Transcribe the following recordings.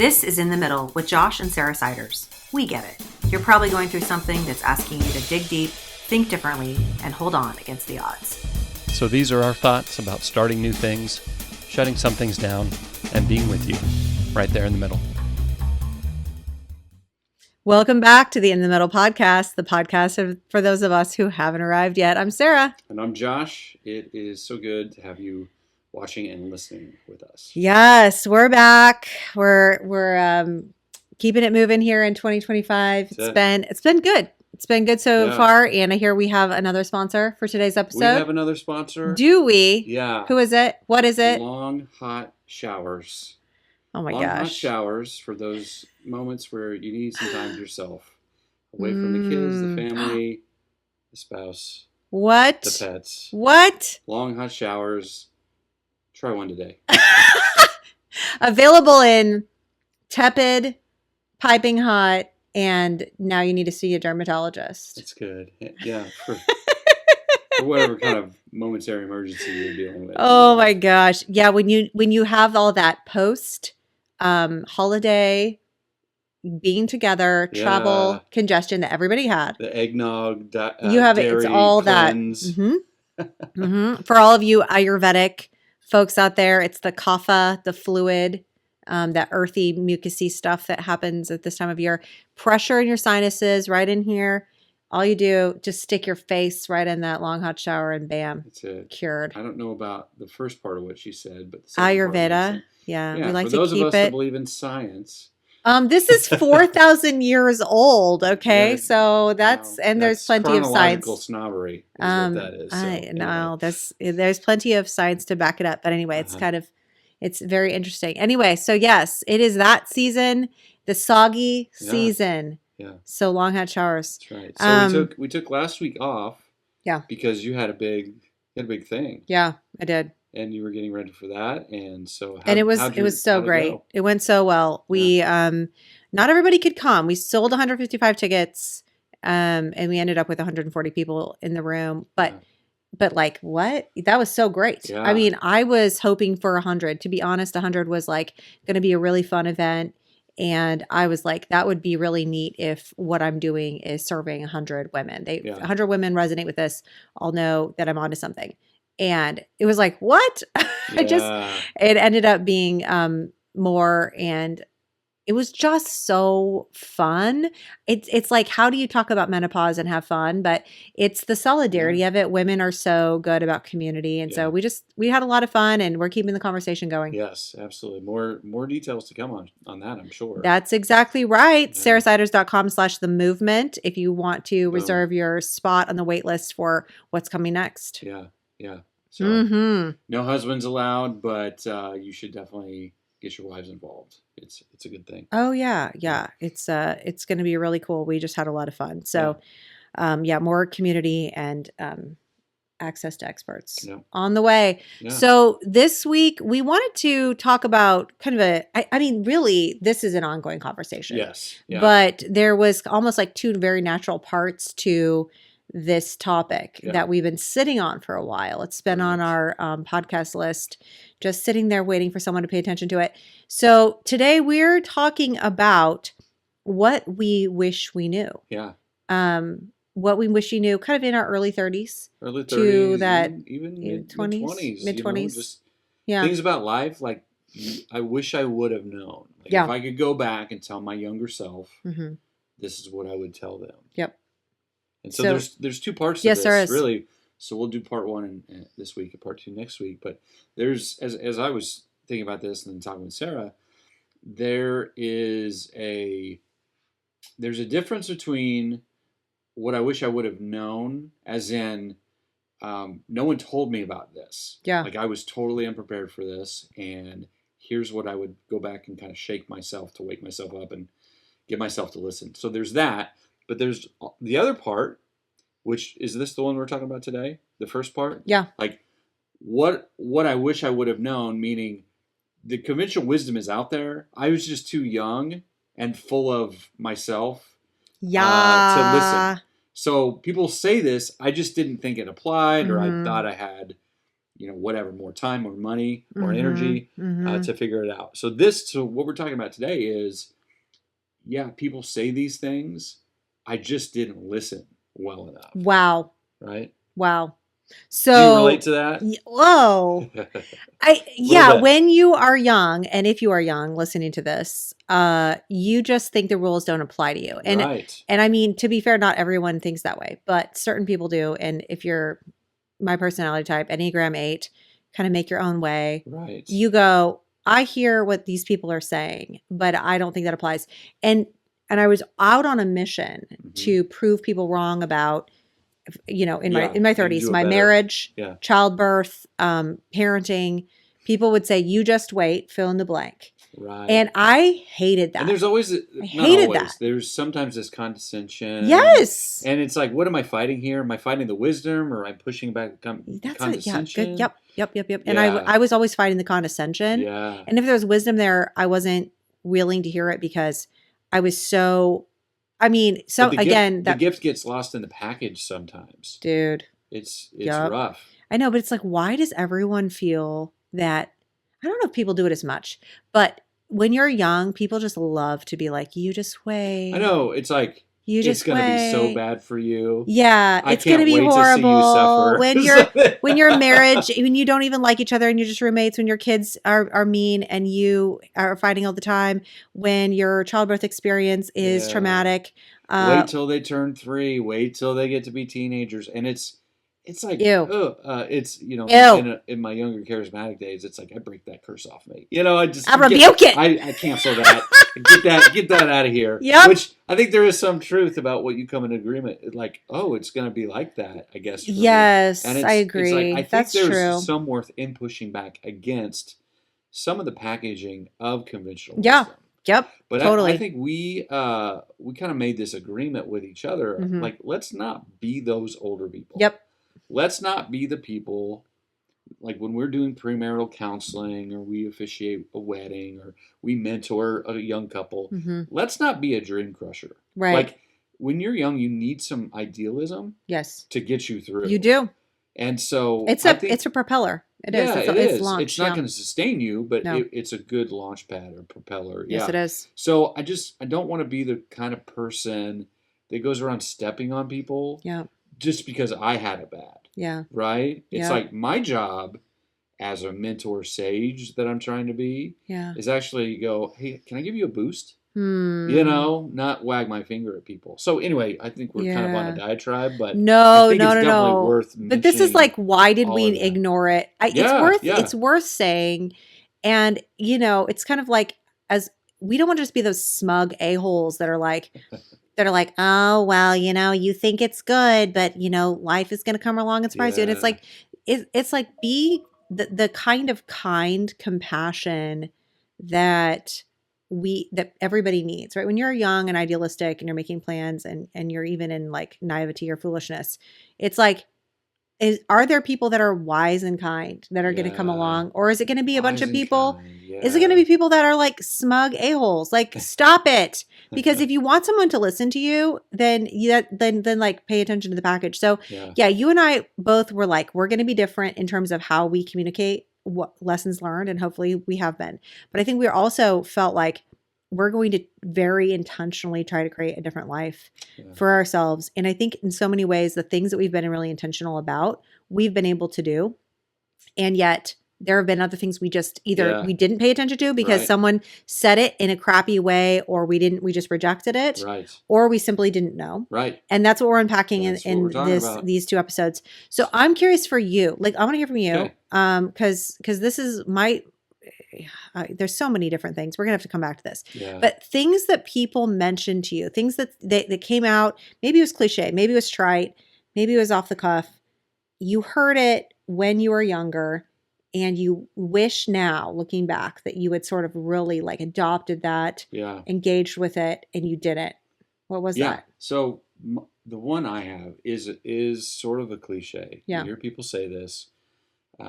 This is In the Middle with Josh and Sarah Siders. We get it. You're probably going through something that's asking you to dig deep, think differently, and hold on against the odds. So these are our thoughts about starting new things, shutting some things down, and being with you, right there in the middle. Welcome back to the In the Middle podcast, the podcast for those of us who haven't arrived yet. I'm Sarah. And I'm Josh. It is so good to have you watching and listening with us. Yes, we're back. We're keeping it moving here in 2025. It's been good. It's been good so far. And I hear we have another sponsor for today's episode. We have another sponsor. Do we? Yeah. Who is it? What is it? Long Hot Showers. Oh my Long gosh. Hot Showers for those moments where you need some time to yourself. Away from the kids, the family, the spouse, what? the pets. What? Long Hot Showers. Try one today. Available in tepid, piping hot, and now you need to see a dermatologist. That's good. Yeah. For whatever kind of momentary emergency you're dealing with. Oh my gosh. Yeah, when you have all that post holiday being together, travel, congestion that everybody had. The eggnog, you have it. It's all cleanse. that. For all of you Ayurvedic folks out there, it's the kapha, the fluid, that earthy, mucousy stuff that happens at this time of year. Pressure in your sinuses, right in here. All you do, just stick your face right in that long hot shower and bam, That's it. Cured. I don't know about the first part of what she said, but the Ayurveda. Yeah, we like to keep it. For those of us that believe in science. This is 4,000 years old. Okay, so that's there's plenty of science. Chronological snobbery is what that is. I know there's plenty of science to back it up. But anyway, it's very interesting. Anyway, so yes, it is that season, the soggy season. Yeah. So long hot showers. That's right. So we took last week off. Yeah. Because you had a big thing. Yeah, I did. And you were getting ready for that, and so it was so great. It went so well. We not everybody could come. We sold 155 tickets, and we ended up with 140 people in the room. But like what? That was so great. Yeah. I mean, I was hoping for 100. To be honest, 100 was like going to be a really fun event. And I was like, that would be really neat if what I'm doing is serving 100 women. 100 women resonate with this. I'll know that I'm onto something. And it was like, what? It ended up being more, and it was just so fun. It's like, how do you talk about menopause and have fun? But it's the solidarity of it. Women are so good about community. And so we had a lot of fun, and we're keeping the conversation going. Yes, absolutely. More details to come on that, I'm sure. That's exactly right. sarahsiders.com/the movement if you want to reserve your spot on the wait list for what's coming next. Yeah. So no husbands allowed, but you should definitely get your wives involved. It's a good thing. Oh yeah. It's going to be really cool. We just had a lot of fun. So more community and access to experts on the way. Yeah. So this week we wanted to talk about kind of I mean, really, this is an ongoing conversation. Yes. Yeah. But there was almost like two very natural parts to this topic that we've been sitting on for a while. It's been on our podcast list, just sitting there waiting for someone to pay attention to it. So today we're talking about what we wish we knew. Yeah. What we wish we knew kind of in our early 30s. Early 30s. To that even mid-20s. Mid-20s. Things about life like I wish I would have known. Like if I could go back and tell my younger self, this is what I would tell them. Yep. And so there's two parts to this, really. So we'll do part one this week and part two next week. But there's, as I was thinking about this and then talking with Sarah, there's a difference between what I wish I would have known, as in no one told me about this. Yeah. Like I was totally unprepared for this, and here's what I would go back and kind of shake myself to wake myself up and get myself to listen. So there's that. But there's the other part, which is this the one we're talking about today? The first part? Yeah. Like what I wish I would have known, meaning the conventional wisdom is out there. I was just too young and full of myself to listen. So people say this, I just didn't think it applied, or I thought I had whatever, more time, more money, more energy Mhm. to figure it out. So what we're talking about today is, yeah, people say these things. I just didn't listen well enough. Wow. Right? Wow. Do you relate So, to that? whoa. Little bit. When you are young, and if you are young listening to this, you just think the rules don't apply to you. And Right. and I mean, to be fair, not everyone thinks that way, but certain people do. And if you're my personality type, Enneagram 8, kind of make your own way. Right. You go, I hear what these people are saying, but I don't think that applies. And I was out on a mission to prove people wrong about, in my and 30s, do it my better. marriage, Yeah. childbirth, parenting. People would say, "You just wait, fill in the blank," Right. and I hated that. And there's always, hated that. There's sometimes this condescension. Yes. And it's like, what am I fighting here? Am I fighting the wisdom, or am I pushing back the That's it. condescension? Yeah. Good. Yep. And Yeah. I was always fighting the condescension. Yeah. And if there was wisdom there, I wasn't willing to hear it because I was so. I mean, so But the again, the gift gets lost in the package sometimes. dude. It's Yup. rough. I know, but it's like, why does everyone feel that? I don't know if people do it as much, but when you're young, people just love to be like, you just wait. I know. It's like, You just it's going to be so wait. bad for you. Yeah, I it's going to can't be wait to see you horrible suffer. when you're in marriage, when you don't even like each other and you're just roommates, when your kids are mean and you are fighting all the time, when your childbirth experience is Yeah. traumatic. Wait till they turn 3. Wait till they get to be teenagers, and it's like, Ew. it's Ew. in my younger charismatic days, it's like, I break that curse off, mate. I rebuke it. I cancel that. get that out of here. Yep. Which I think there is some truth about what you come in agreement, like, oh, it's going to be like that, I guess. For me. Yes, And I it's agree. like, I think That's there's true. some worth in pushing back against some of the packaging of conventional Yeah. wisdom. Yep. But Totally. I think we kind of made this agreement with each other. Mhm. Like, let's not be those older people. Yep. Let's not be the people, like when we're doing premarital counseling, or we officiate a wedding, or we mentor a young couple. Hmm. Let's not be a dream crusher. Right. Like, when you're young, you need some idealism Yes. to get you through. You do. And so It's I a think, it's a propeller. It is. yeah, It's, it it's is. launch. It's not yeah. going to sustain you, but No. it's a good launch pad or propeller. Yes, yeah. it is. So I don't want to be the kind of person that goes around stepping on people Yeah. just because I had it bad, Yeah. right? It's Yeah. like, my job as a mentor sage that I'm trying to be Yeah. is actually go, hey, can I give you a boost? Hmm. Not wag my finger at people. So anyway, I think we're kind of on a diatribe, but No, I think it's definitely worth But this is mentioning like, why did all we of that. ignore it? Yeah, It's worth saying, and it's kind of like, as we don't want to just be those smug a-holes that are like, oh well, you think it's good, but life is going to come along and surprise you, and it's Yeah. like, it's like, be the kind of compassion that everybody needs, right? When you're young and idealistic and you're making plans and you're even in like naivety or foolishness, it's like, are there people that are wise and kind that are going to come Yeah. along, or is it going to be a bunch Wise of and people? kind, Is it going to yeah. be people that are like smug a-holes? Like, stop it. Because if you want someone to listen to you, then like pay attention to the package. So Yeah. you and I both were like, we're going to be different in terms of how we communicate what lessons learned, and hopefully we have been. But I think we also felt like we're going to very intentionally try to create a different life Yeah. for ourselves. And I think in so many ways, the things that we've been really intentional about, we've been able to do. And yet there have been other things we just Yeah. we didn't pay attention to because Right. someone said it in a crappy way, or we just rejected it, Right. or we simply didn't know. Right. And that's what we're unpacking That's what in we're talking about. these 2 episodes. So I'm curious for you. Like, I want to hear from you. Okay. Because this is there's so many different things. We're gonna have to come back to this. Yeah. But things that people mentioned to you, things that came out, maybe it was cliche, maybe it was trite, maybe it was off the cuff. You heard it when you were younger, and you wish now, looking back, that you had sort of really like adopted that, yeah. engaged with it, and you didn't. What was Yeah. that? So the one I have is sort of a cliche. Yeah. You hear people say this.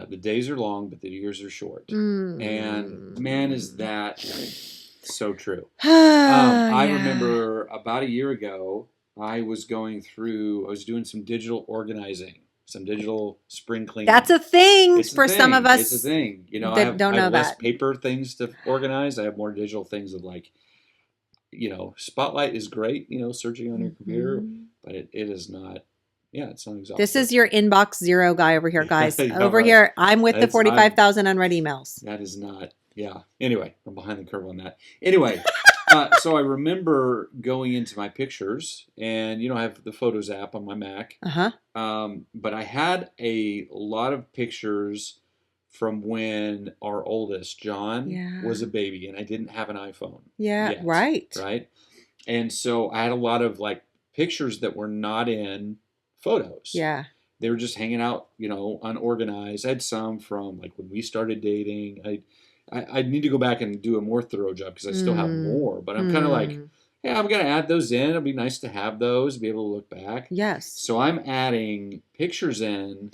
The days are long, but the years are short. Mm. And man, is that so true. I Yeah. remember about a year ago, I was doing some digital organizing some digital spring cleaning. That's a thing It's a for some of thing. us. It's a thing. You know, that don't I know have less that. paper things to organize. I have more digital things of like, you know, Spotlight is great, you know, searching on your computer, Mhm. but it is not, yeah, it's not exhaustive. This is your inbox zero guy over here, guys. Yeah, Over right. here, I'm with the That's- 45,000 unread emails. That is not, yeah. Anyway, I'm behind the curve on that. Anyway, so I remember going into my pictures, and, you know, I have the Photos app on my Mac, Uh-huh. but I had a lot of pictures from when our oldest, John, Yeah. was a baby, and I didn't have an iPhone. Yeah, yet, right. Right? And so I had a lot of like pictures that were not in Photos. Yeah. They were just hanging out, you know, unorganized. I had some from like when we started dating. I need to go back and do a more thorough job because I still have more. But I'm kind of like, yeah, I'm gonna add those in. It'll be nice to have those, be able to look back. Yes. So I'm adding pictures in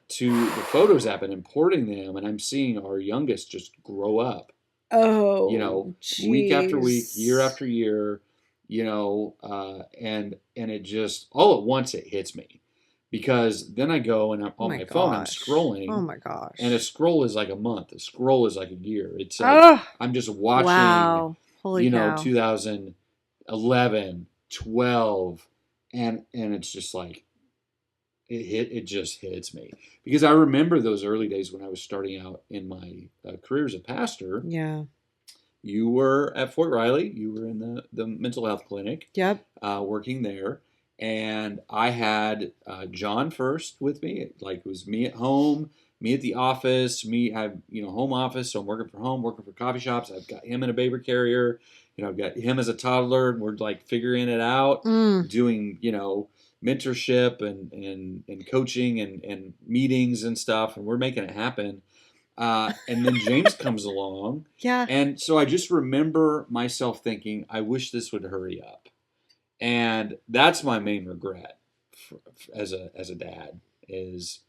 to the Photos app and importing them, and I'm seeing our youngest just grow up. Oh, You know, week after week, jeez. year after year. You know, and it just all at once it hits me. Because then I go and I'm on my phone, I'm gosh. scrolling. Oh my gosh. And a scroll is like a month. A scroll is like a year. It's like Oh, I'm just watching, wow. Holy you know, cow. 2011, 12, and it's just like it just hits me. Because I remember those early days when I was starting out in my career as a pastor. Yeah. You were at Fort Riley. You were in the mental health clinic. Yep. Working there. And I had John first with me. Like it was me at home, me at the office, me, I have, you know, home office. So I'm working from home, working for coffee shops. I've got him in a baby carrier. You know, I've got him as a toddler, and we're like figuring it out, doing, you know, mentorship and coaching and meetings and stuff. And we're making it happen. And then James comes along. Yeah. And so I just remember myself thinking, I wish this would hurry up. And that's my main regret as a dad is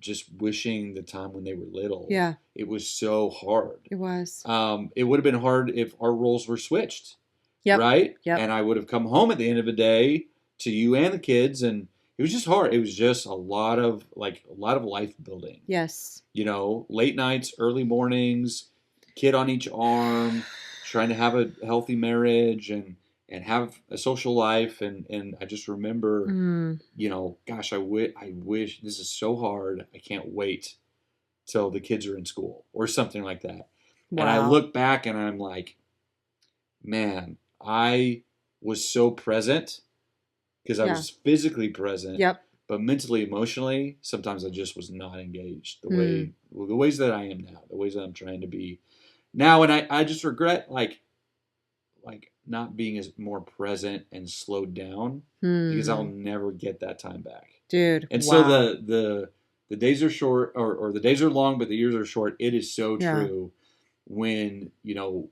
just wishing the time when they were little. Yeah. It was so hard. It was. It would have been hard if our roles were switched. Yep. Right? Yep. And I would have come home at the end of the day to you and the kids, and it was just hard. It was just a lot of life building. Yes. You know, late nights, early mornings, kid on each arm, trying to have a healthy marriage and have a social life. And I just remember, you know, gosh, I wish this is so hard. I can't wait till the kids are in school or something like that. Wow. And I look back and I'm like, man, I was so present because I was physically present. Yep. But mentally, emotionally, sometimes I just was not engaged the ways that I am now, the ways that I'm trying to be now. And I just regret like not being as more present and slowed down because I'll never get that time back. Dude. And wow. so the days are short or the days are long, but the years are short. It is so true when, you know,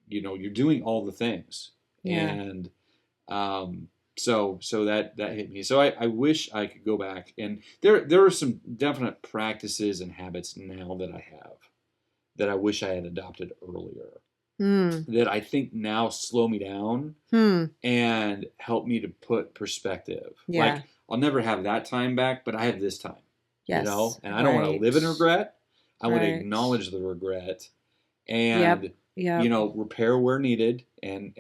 you're doing all the things. Yeah. And, so that hit me. So I wish I could go back, and there are some definite practices and habits now that I have that I wish I had adopted earlier that I think now slow me down and help me to put perspective. Yeah. Like I'll never have that time back, but I have this time. Yes. You know, and I don't want to live in regret. I want to acknowledge the regret and you know, repair where needed and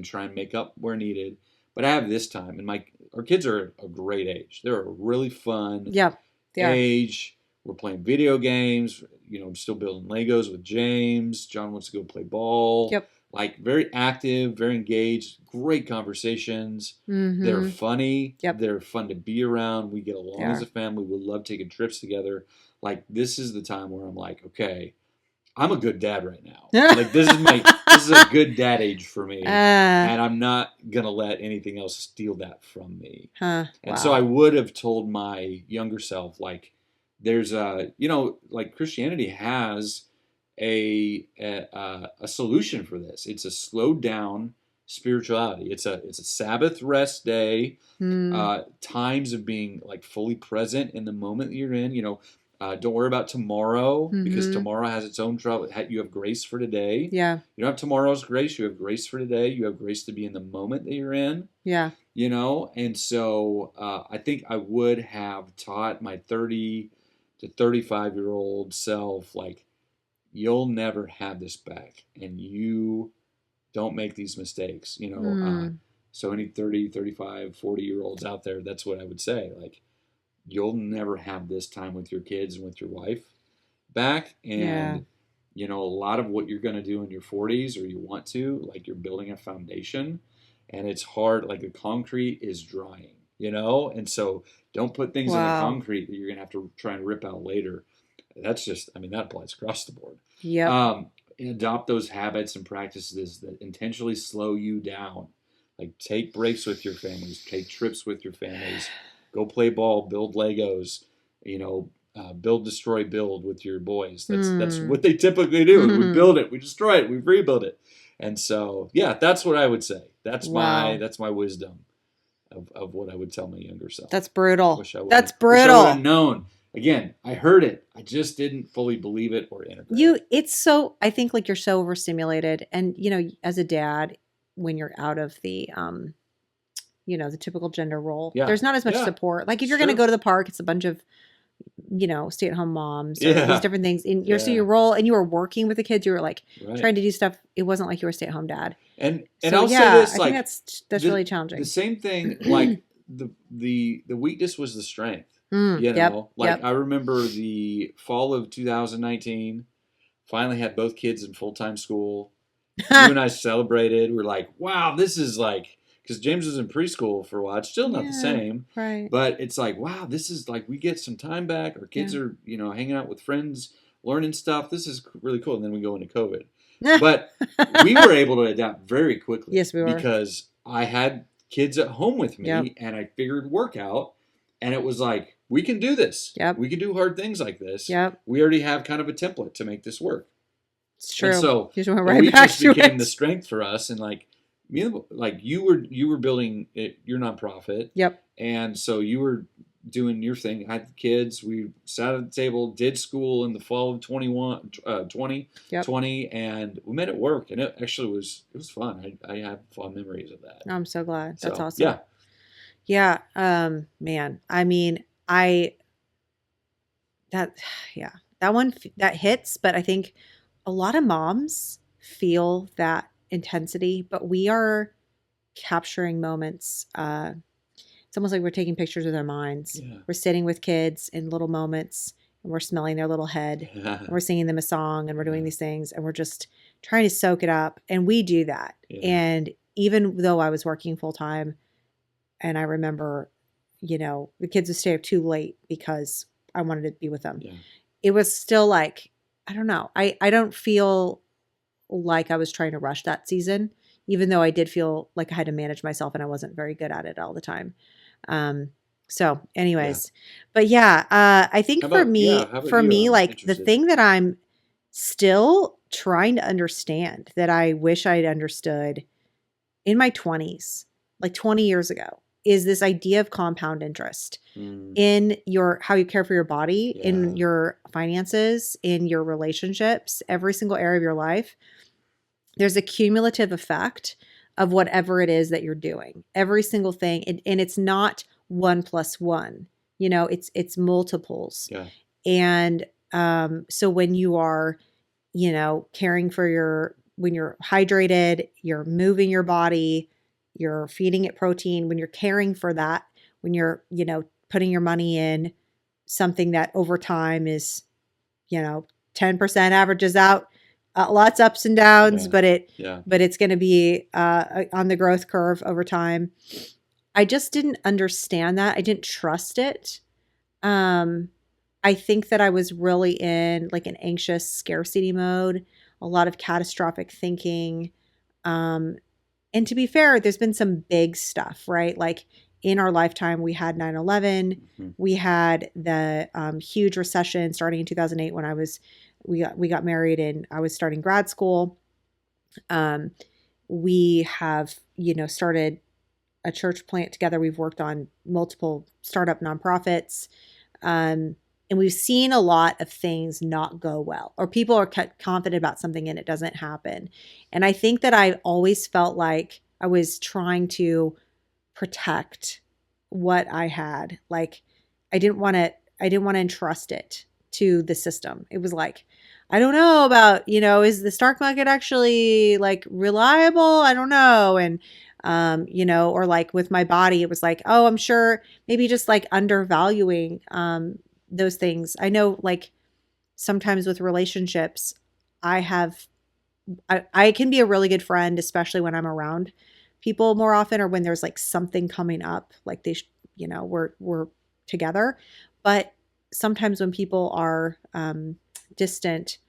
try and make up where needed. But I have this time, and our kids are a great age. They're a really fun age. We're playing video games. You know, I'm still building Legos with James. John wants to go play ball. Yep. Like very active, very engaged, great conversations. They're funny. Yep. They're fun to be around. We get along as a family. We love taking trips together. Like this is the time where I'm like, okay, I'm a good dad right now. Like this is a good dad age for me. And I'm not gonna let anything else steal that from me. So I would have told my younger self, like, there's you know, like Christianity has a solution for this. It's a slowed down spirituality. It's a Sabbath rest day, times of being like fully present in the moment that you're in. You know, Don't worry about tomorrow because Mhm. tomorrow has its own trouble. You have grace for today. Yeah. You don't have tomorrow's grace. You have grace for today. You have grace to be in the moment that you're in. Yeah. And so I think I would have taught my 30 to 35-year-old self, like, you'll never have this back, and you don't make these mistakes. Mm. So any 30, 35, 40-year-olds out there, that's what I would say. Like, you'll never have this time with your kids and with your wife back. Yeah. And, a lot of what you're going to do in your 40s, or you want to, like, you're building a foundation, and it's hard. Like, the concrete is drying, and so don't put things in the Wow. concrete that you're going to have to try and rip out later. That's just, that applies across the board. Yep. Adopt those habits and practices that intentionally slow you down. Like, take breaks with your families, take trips with your families, go play ball, build Legos, build, destroy, build with your boys. That's what they typically do. We build it, we destroy it, we rebuild it. And so, yeah, that's what I would say. That's Wow. my wisdom of what I would tell my younger self. That's brutal. Wish I would've- That's Wish I would brutal. have known. Again, I heard it. I just didn't fully believe it or integrate it. I think like you're so overstimulated, and as a dad, when you're out of the the typical gender role, Yeah. there's not as much Yeah. support. Like if you're going to Sure. go to the park, it's a bunch of stay-at-home moms or Yeah. these different things. And so Yeah. your role, and you were working with the kids, you were like Right. trying to do stuff. It wasn't like you were a stay-at-home dad. And So, I'll yeah, say this, I like, think that's the- really challenging. the same thing, like the weakness was the strength. Yep. Like, I remember the fall of 2019, finally had both kids in full-time school. You and I celebrated. We're like, wow, this is like, because James was in preschool for a while. It's still not the Yeah. same, Right. but it's like, wow, this is like, we get some time back. Our kids are, hanging out with friends, learning stuff. This is really cool. And then we go into COVID. But we were able to adapt very quickly. Yes, we were. Because I had kids at home with me, Yep. and I figured work out, and it was like, we can do this. Yep. We can do hard things like this. Yep. We already have kind of a template to make this work. It's true. And so you just went the right back weakness to became it. the strength for us, and like you were building your nonprofit. Yep. And so you were doing your thing. I had the kids. We sat at the table, did school in the fall of 2020, Yep. and we made it work. And it actually was fun. I have fond memories of that. I'm so glad. That's So, awesome. Yeah. Yeah. Man, I mean, that one that hits, but I think a lot of moms feel that intensity, but we are capturing moments. It's almost like we're taking pictures with our minds. Yeah. We're sitting with kids in little moments, and we're smelling their little head, and we're singing them a song, and we're doing these things, and we're just trying to soak it up. And we do that. Yeah. And even though I was working full time, and I remember, the kids would stay up too late because I wanted to be with them. Yeah. It was still like, I don't know. I don't feel like I was trying to rush that season, even though I did feel like I had to manage myself and I wasn't very good at it all the time. So anyways, but yeah, I think How for about- me, yeah, how about you? I'm like the interested. thing that I'm still trying to understand that I wish I'd understood in my 20s, like 20 years ago, is this idea of compound interest in how you care for your body, in Yeah. your finances, in your relationships, every single area of your life. There's a cumulative effect of whatever it is that you're doing, every single thing. And it's not 1 + 1, it's multiples. Yeah. And so when you are, caring for when you're hydrated, you're moving your body, you're feeding it protein, when you're caring for that, when you're, putting your money in something that over time is, 10% averages out, lots ups and downs, Yeah. but Yeah. it's going to be on the growth curve over time. I just didn't understand that. I didn't trust it. I think that I was really in like an anxious scarcity mode, a lot of catastrophic thinking. And to be fair, there's been some big stuff, right? Like in our lifetime, we had 9/11. Mhm. We had the huge recession starting in 2008 when we got married and I was starting grad school. We have, started a church plant together. We've worked on multiple startup nonprofits. And we've seen a lot of things not go well, or people are confident about something and it doesn't happen. And I think that I always felt like I was trying to protect what I had. Like I didn't want to entrust it to the system. It was like, I don't know about, is the stock market actually like reliable? I don't know. And, or like with my body, it was like, oh, I'm sure maybe just like undervaluing, those things. I know like sometimes with relationships, I can be a really good friend, especially when I'm around people more often, or when there's like something coming up, like we're together. But sometimes when people are distant,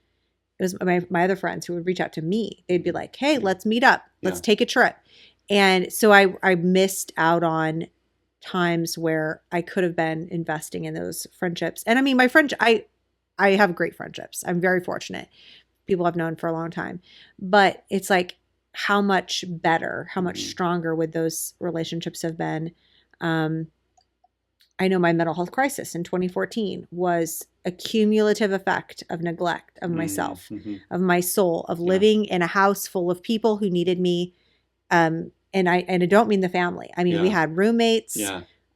it was my other friends who would reach out to me. They'd be like, hey, let's meet up. Let's take a trip. And so I missed out on times where I could have been investing in those friendships. And I mean, I have great friendships. I'm very fortunate. People I've known for a long time. But it's like, how much better, how much stronger would those relationships have been? I know my mental health crisis in 2014 was a cumulative effect of neglect of myself, of my soul, of living in a house full of people who needed me. And I don't mean the family. I mean, we had roommates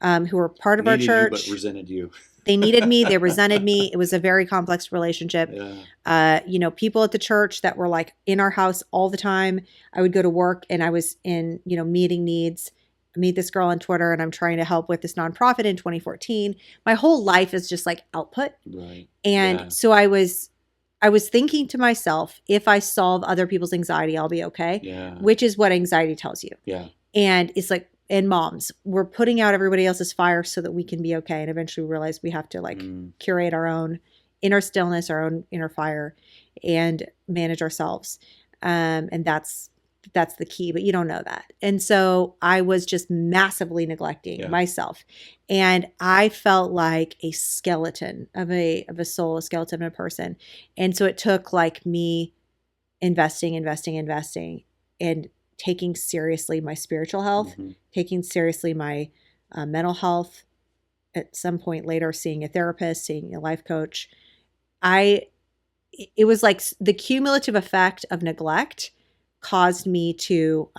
who were part of our church. You, but resented you. They needed me. They resented me. It was a very complex relationship. People at the church that were like in our house all the time. I would go to work and I was in, meeting needs. I meet this girl on Twitter and I'm trying to help with this nonprofit in 2014. My whole life is just like output. Right. And so I was thinking to myself, if I solve other people's anxiety, I'll be okay. Yeah. Which is what anxiety tells you. Yeah. And it's like, and moms, we're putting out everybody else's fire so that we can be okay. And eventually we realize we have to like curate our own inner stillness, our own inner fire, and manage ourselves. And that's the key, but you don't know that. And so I was just massively neglecting myself. And I felt like a skeleton of a soul, a skeleton of a person. And so it took like me investing and taking seriously my spiritual health, taking seriously my mental health, at some point later seeing a therapist, seeing a life coach. It was like the cumulative effect of neglect caused me to,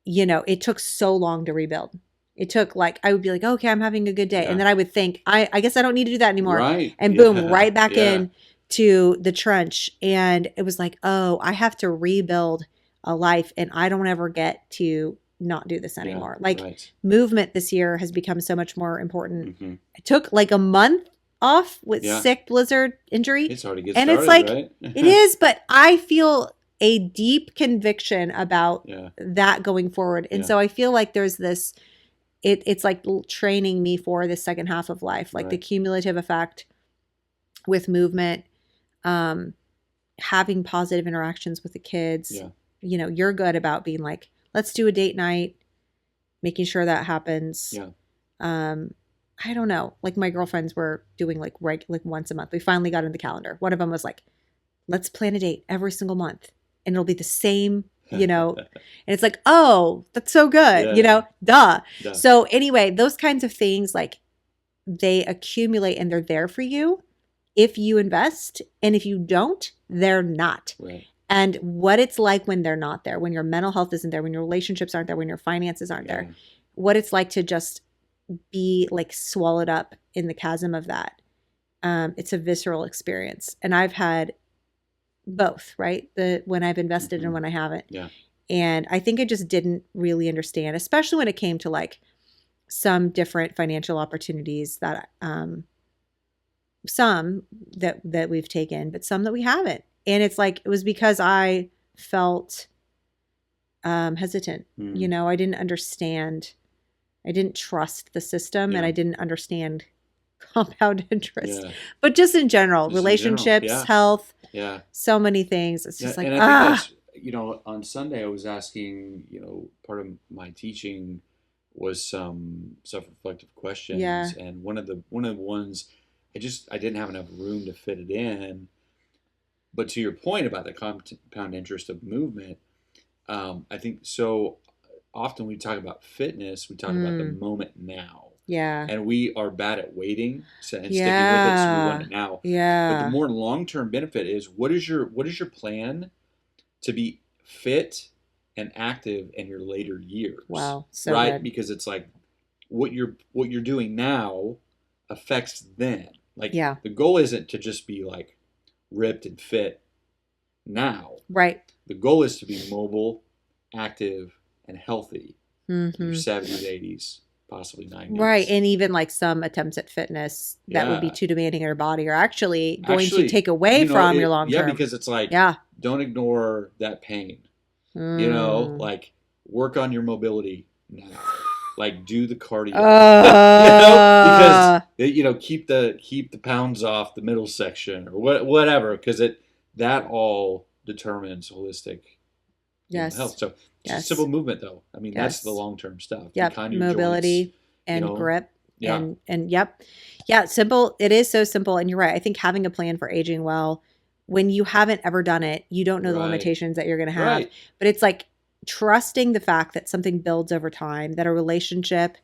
it took so long to rebuild. It took like, I would be like, okay, I'm having a good day. And then I would think, I guess I don't need to do that anymore. Right. And boom, right back in to the trench. And it was like, oh, I have to rebuild a life and I don't ever get to not do this anymore. Movement this year has become so much more important. I took like a month off with sick blizzard injury. It's hard to get and started, it's like, right? It is, but I feel a deep conviction about that going forward. And so I feel like there's this, it's like training me for the second half of life, like the cumulative effect with movement, having positive interactions with the kids. You're good about being like, let's do a date night, making sure that happens. I don't know. Like my girlfriends were doing like once a month. We finally got in the calendar. One of them was like, let's plan a date every single month and it'll be the same, and it's like, oh, that's so good, duh. So anyway, those kinds of things, like they accumulate and they're there for you if you invest. And if you don't, they're not. Right. And what it's like when they're not there, when your mental health isn't there, when your relationships aren't there, when your finances aren't there, what it's like to just be like swallowed up in the chasm of that. It's a visceral experience. And I've had both, right? When I've invested and when I haven't. And I think I just didn't really understand, especially when it came to like some different financial opportunities that, some that we've taken, but some that we haven't. And it's like, it was because I felt hesitant. I didn't understand. I didn't trust the system and I didn't understand compound interest. But just in general, relationships, health, so many things. It's just like, and I think that's, on Sunday I was asking, part of my teaching was some self-reflective questions. And one of the ones I didn't have enough room to fit it in. But to your point about the compound interest of movement, I think so often we talk about fitness, we talk about the moment now. Yeah. And we are bad at waiting and sticking with it, so we Yeah. want it now. But the Yeah. more long-term benefit is, what is your plan to be fit and active in your later years? Wow. So right? good. Because it's like what you're doing now affects then. Like Yeah. the goal isn't to just be like ripped and fit now. Right. The goal is to be mobile, active, and healthy in your Hmm. 70s, 80s, possibly 90s. Right. And even like some attempts at fitness that would be Yeah. too demanding on your body are actually going Actually, to take away you know, from your long Yeah, term. because it's like, Yeah. don't ignore that pain. You know, Mm. like work on your mobility now. Like do the cardio. Uh, Because keep the pounds off the middle section or whatever, because that all determines holistic yes. health. So Yes. just simple movement, though. I mean, that's Yes. the long term stuff. Be Yep. kind to your Mobility joints, and you know. grip. Yeah. And yep. Yeah. Simple. It is so simple. And you're right. I think having a plan for aging well, when you haven't ever done it, you don't know the Right. limitations that you're going to have. Right. But it's like trusting the fact that something builds over time, that a relationship,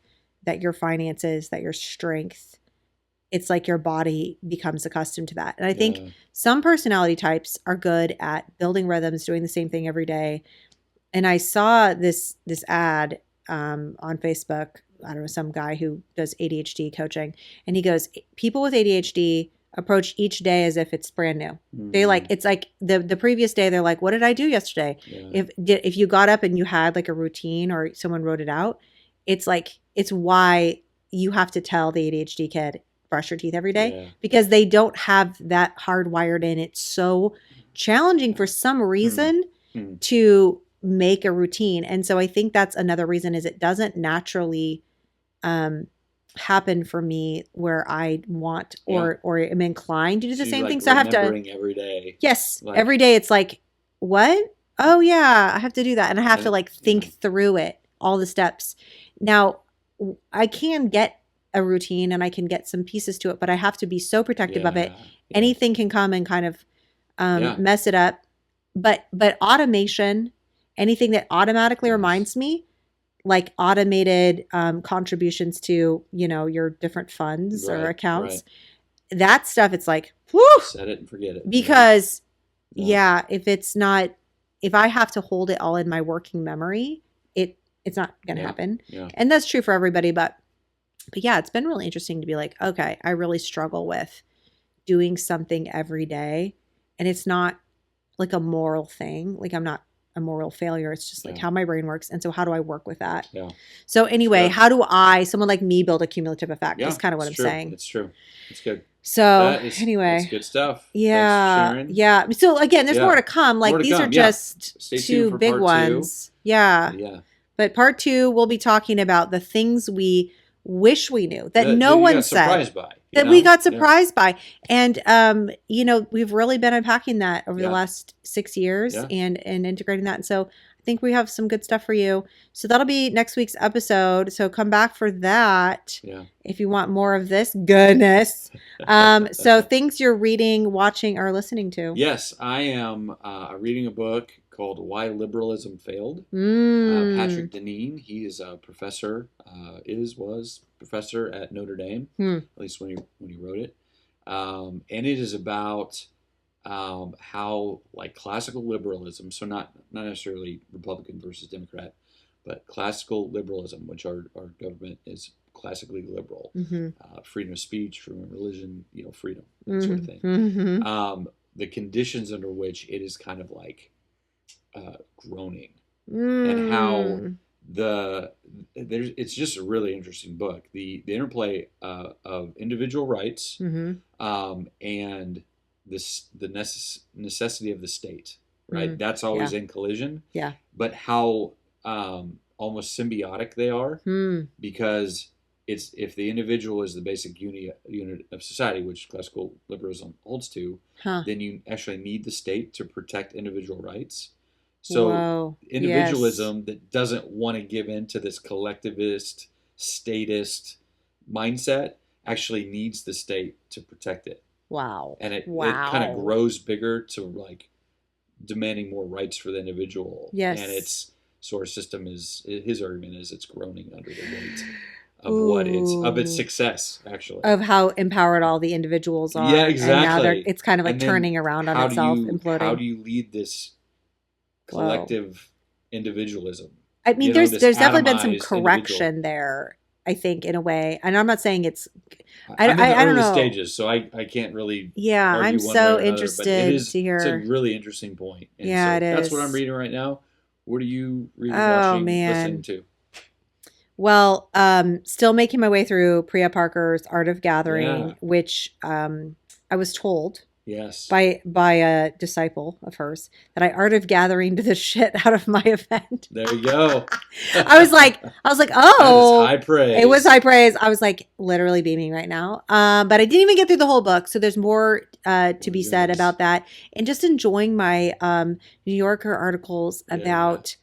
that your finances, that your strength, it's like your body becomes accustomed to that. And I think Yeah. some personality types are good at building rhythms, doing the same thing every day. And I saw this ad on Facebook. I don't know, some guy who does ADHD coaching, and he goes, people with ADHD approach each day as if it's brand new. They like, it's like the previous day, they're like, what did I do yesterday? Yeah. If you got up and you had like a routine or someone wrote it out, it's like, it's why you have to tell the ADHD kid, brush your teeth every day, Yeah. because they don't have that hardwired in. It's so challenging for some reason Hmm. to make a routine. And so I think that's another reason, is it doesn't naturally happen for me where I want or am inclined to do the So same you're, thing. like, So I have to, remembering every day. yes, like- every day it's like, what? Oh yeah, I have to do that. And I have to And- like think yeah. through it, all the steps. Now I can get a routine and I can get some pieces to it, but I have to be so protective of it. Yeah. Anything can come and kind of Yeah. mess it up. But automation, anything that automatically Yes. reminds me, like automated contributions to, your different funds or Right, accounts, that stuff, it's like, whew, Set it and forget it. because Yeah. if I have to hold it all in my working memory, it's not going to Yeah. happen. Yeah. And that's true for everybody. But yeah, it's been really interesting to be like, okay, I really struggle with doing something every day. And it's not like a moral thing. Like I'm not a moral failure. It's just like Yeah. how my brain works. And so how do I work with that? Yeah. So anyway, Sure. how do someone like me, build a cumulative effect? Yeah, That's kind of what I'm it's true. saying. It's true. It's good. So That's anyway, good stuff. yeah, Thanks, Sharon. yeah. So again, there's Yeah. more to come. Like More to these are come, yeah. just Stay tuned two for big part 2. ones. Yeah. Yeah. But part 2, we'll be talking about the things we wish we knew that no you one got said, surprised by, that we got Yeah. surprised by. And, we've really been unpacking that over the Yeah. last 6 years Yeah. and integrating that. And so I think we have some good stuff for you. So that'll be next week's episode. So come back for that Yeah. if you want more of this goodness. So things you're reading, watching, or listening to. Yes, I am reading a book called Why Liberalism Failed. Mm. Patrick Deneen, he is a professor, was professor at Notre Dame, at least when he wrote it. And it is about how like classical liberalism, so not necessarily Republican versus Democrat, but classical liberalism, which our government is classically liberal, freedom of speech, freedom of religion, freedom, that sort of thing. Mm-hmm. The conditions under which it is kind of like groaning, Mm. and how it's just a really interesting book. The interplay of individual rights Mm-hmm. and the necessity of the state, right? Mm. That's always in collision. Yeah. But how almost symbiotic they are, Mm. because if the individual is the basic unit of society, which classical liberalism holds to, Huh. then you actually need the state to protect individual rights. So Whoa. individualism that doesn't want to give in to this collectivist, statist mindset actually needs the state to protect it. Wow. And it Wow. kind of grows bigger to like demanding more rights for the individual. Yes. And its source system his argument is it's groaning under the weight of its success, actually. Of how empowered all the individuals are. Yeah, exactly. And now it's kind of like turning around on itself, imploding. How do you lead this collective individualism? I mean, there's definitely been some correction there, I think, in a way. And I'm not saying it's... I'm in the I don't early know. stages, so I can't really Yeah, argue I'm one so way or interested another, but to hear. It's a really interesting point. And Yeah, so it that's is. what I'm reading right now. What are you reading, Oh, watching, man. listening to? Well, still making my way through Priya Parker's Art of Gathering, Yeah. which I was told Yes. by a disciple of hers that I art of gathering the shit out of my event. There you go. I was like, oh, That is high praise. it was high praise. I was like literally beaming right now. But I didn't even get through the whole book. So there's more to be said goodness. about that, and just enjoying my New Yorker articles about,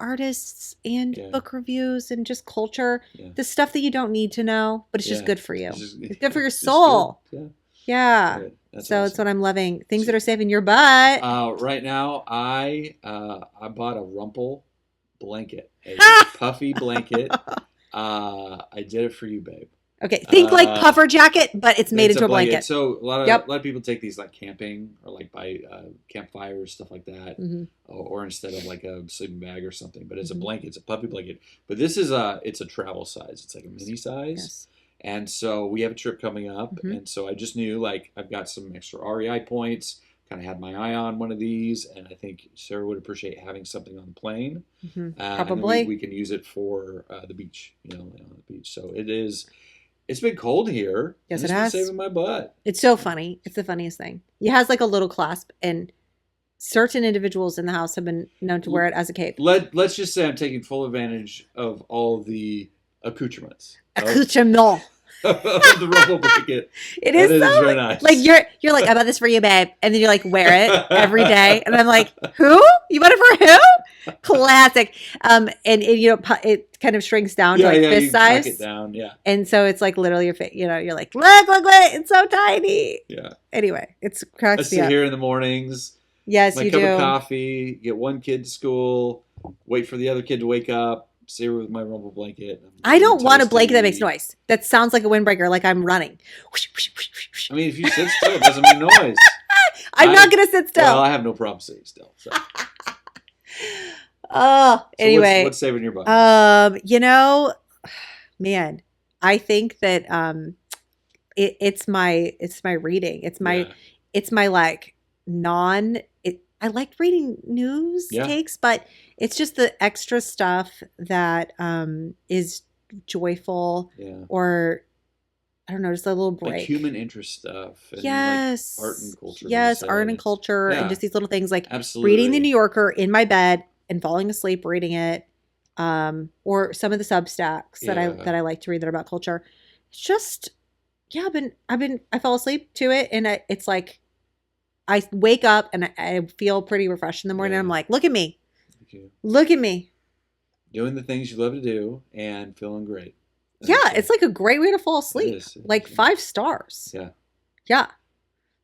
artists and Yeah. book reviews and just culture, Yeah. the stuff that you don't need to know, but it's just Yeah. good for you. It's It's good for your it's soul. good. Yeah. Good. That's So it's awesome. what I'm loving. Things that are saving your butt. Right now, I bought a Rumple blanket, a puffy blanket. I did it for you, babe. Okay. Think like puffer jacket, but it's made It's into a blanket. So a lot Yep. of people take these like camping or like by campfires, stuff like that, Mhm. or instead of like a sleeping bag or something. But it's a Mhm. blanket. It's a puffy blanket. But this is it's a travel size. It's like a mini size. Yes. And so we have a trip coming up, Mhm. and so I just knew like I've got some extra REI points. Kind of had my eye on one of these, and I think Sarah would appreciate having something on the plane. Mhm. And then Probably. we can use it for the beach, on the beach. So it is. It's been cold here. Yes, and it it's has. been saving my butt. It's so funny. It's the funniest thing. He has like a little clasp, and certain individuals in the house have been known to wear it as a cape. Let's just say I'm taking full advantage of all the accoutrements. Accoutrement. Of the Rumple blanket. It is That so very nice. like you're like, I bought this for you, babe, and then you like wear it every day, and I'm like, who? You bought it for who? Classic. And it kind of shrinks down to like you fist can tuck size, it down. Yeah, and so it's like literally your face. You're like, look, it's so tiny. yeah. Anyway, it's I cracks me sit up. here in the mornings, Yes, my you cup do. of coffee, get one kid to school, wait for the other kid to wake up, sit here with my Rumple blanket. I don't want a blanket that toasty. makes noise. That sounds like a windbreaker, like I'm running. I mean, if you sit still, it doesn't make noise. I'm not gonna sit still. Well, I have no problem sitting still. So, Oh, anyway. what's saving your butt? Man, I think that it's my reading. It's my like I like reading news Yeah. takes, but it's just the extra stuff that is joyful, Yeah. or I don't know, just a little break. Like human interest stuff. And Yes. Like art and culture. Yes, like you art said. and culture, Yeah. and just these little things like Absolutely. reading the New Yorker in my bed and falling asleep reading it, or some of the Substacks that Yeah. I like to read that are about culture. It's just, yeah, I fall asleep to it, and it's like I wake up and I feel pretty refreshed in the morning. Yeah. And I'm like, look at me, Thank you. look at me. Doing the things you love to do and feeling great. Yeah, it's like a great way to fall asleep. is. It Like is. 5 stars. Yeah. Yeah.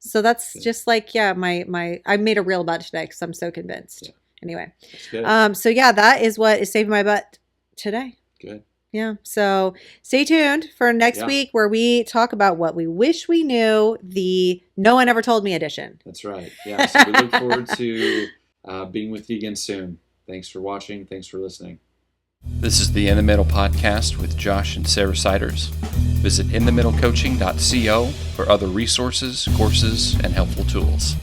So that's Good. just like, yeah, I made a reel about it today because I'm so convinced. Yeah. Anyway. That's good. So yeah, that is what is saving my butt today. Good. Yeah. So stay tuned for next Yeah. week where we talk about what we wish we knew, the No One Ever Told Me edition. That's right. Yeah. So we look forward to being with you again soon. Thanks for watching. Thanks for listening. This is the In the Middle podcast with Josh and Sarah Siders. Visit inthemiddlecoaching.co for other resources, courses, and helpful tools.